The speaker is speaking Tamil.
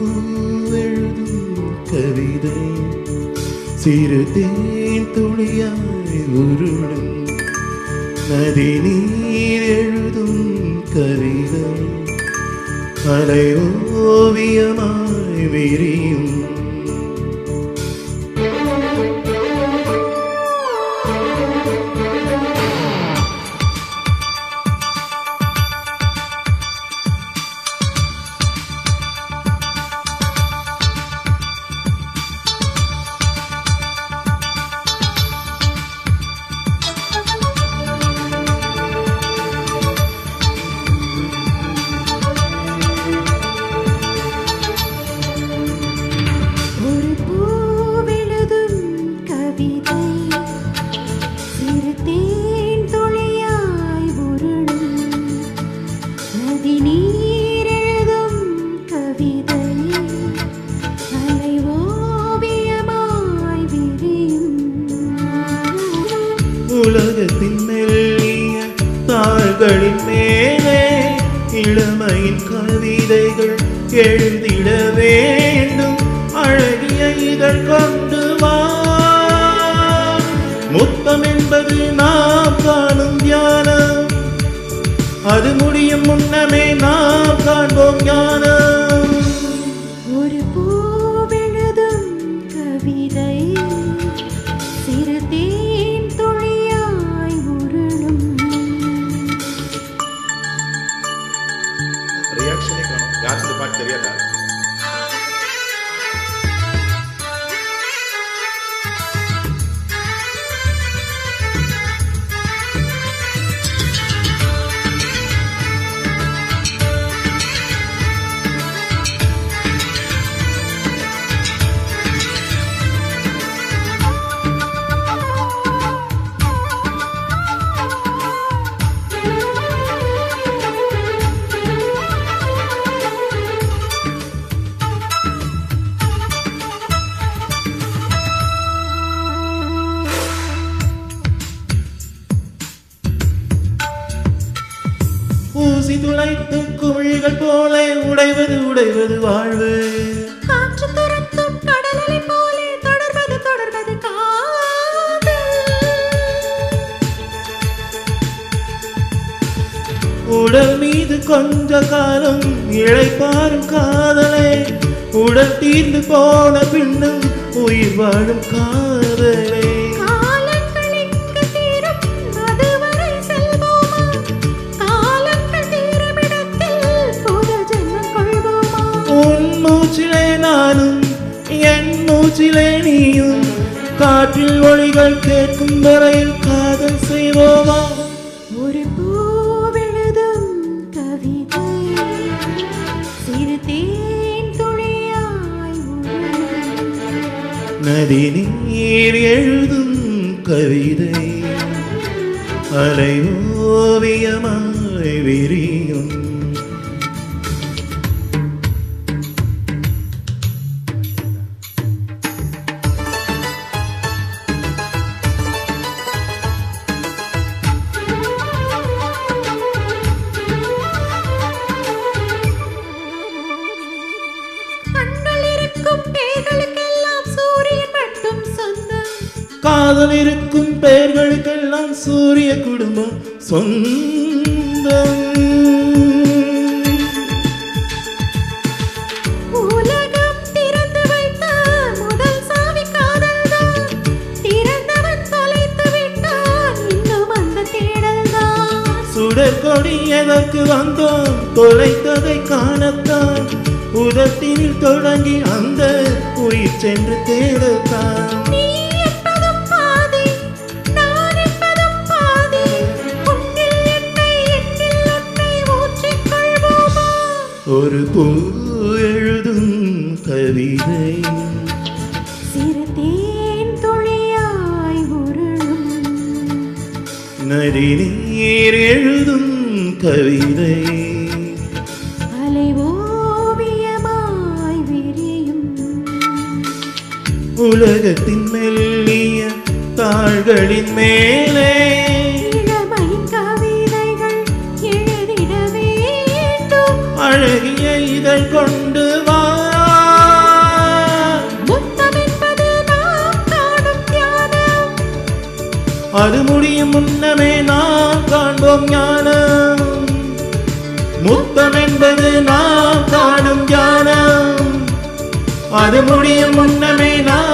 பூவெழுதும் கவிதை சிறு தேன் துளியாய் உருளும் நதி நீர் எழுதும் கவிதை அலை ஓவியமாய் விரியும் உலகத்தின் மெல்லிய தாள்களின் மேலே இளமையின் கவிதைகள் எழுதிட வேண்டும் அழகிய இதழ் கொண்டு வா முத்தம் என்பது நாம் காணும் தியானம் அது முடியும் முன்னமே நாம் காண்போம் ஞானம் ஒரு பூவெழுதும் கவிதை சிறு தேன் துளியாய் உருளும் ரியாக்ஷனே காணும் யாருக்கு இந்த பாட்டு தெரியாதா ஊசி துளைத்து குமிழ்கள் போல உடைவது உடைவது வாழ்வு காற்று துரத்தும் கடலை போலே தொடர்வது தொடர்வது காதல் உடல் மீது கொஞ்ச காலம் இளைப்பாறும் காதலே உடல் தீர்ந்து போன பின்னும் உயிர் வாழும் காதலே மூச்சிலே நானும் என் மூச்சிலே நீயும் காற்றில் ஒளிகள் கேட்கும் வரையில் காதல் செய்வோமா ஒரு பூவெழுதும் கவிதை சிறு தேன் துளியாய் நதி நீர் எழுதும் கவிதை அலை ஓவியமாய் விரியும் காதல் இருக்கும் பெயர்களுக்கெல்லாம் சூரிய குடும்பம் சொந்தம் உலகம் திறந்து வைத்த முதல் சாவி காதல்தான் திறந்தவன் தொலைத்து விட்டான் இன்னும் அந்த தேடல்தான் சுடற்கொடி எதற்கு வந்தோம் தொலைத்ததை காணத்தான் உதட்டினில் தொடங்கி அந்த உயிர் சென்று தேடத்தான் ஒரு பூ எழுதும் கவிதை சிறு தேன் துளியாய் உருளும் நதி நீர் எழுதும் கவிதை அலை ஓவியமாய் விரியும் உலகத்தின் மெல்லிய தாள்களின் மேலே இளமையின் கவிதைகள் எழுதிட வேண்டும் அழகிய இதழ் கொண்டு வா அது முடியும் முன்னமே நாம் காண்போம் ஞானம். முத்தம் என்பது நாம் காணும் ஞானம். அது முடியும் முன்னமே நாம்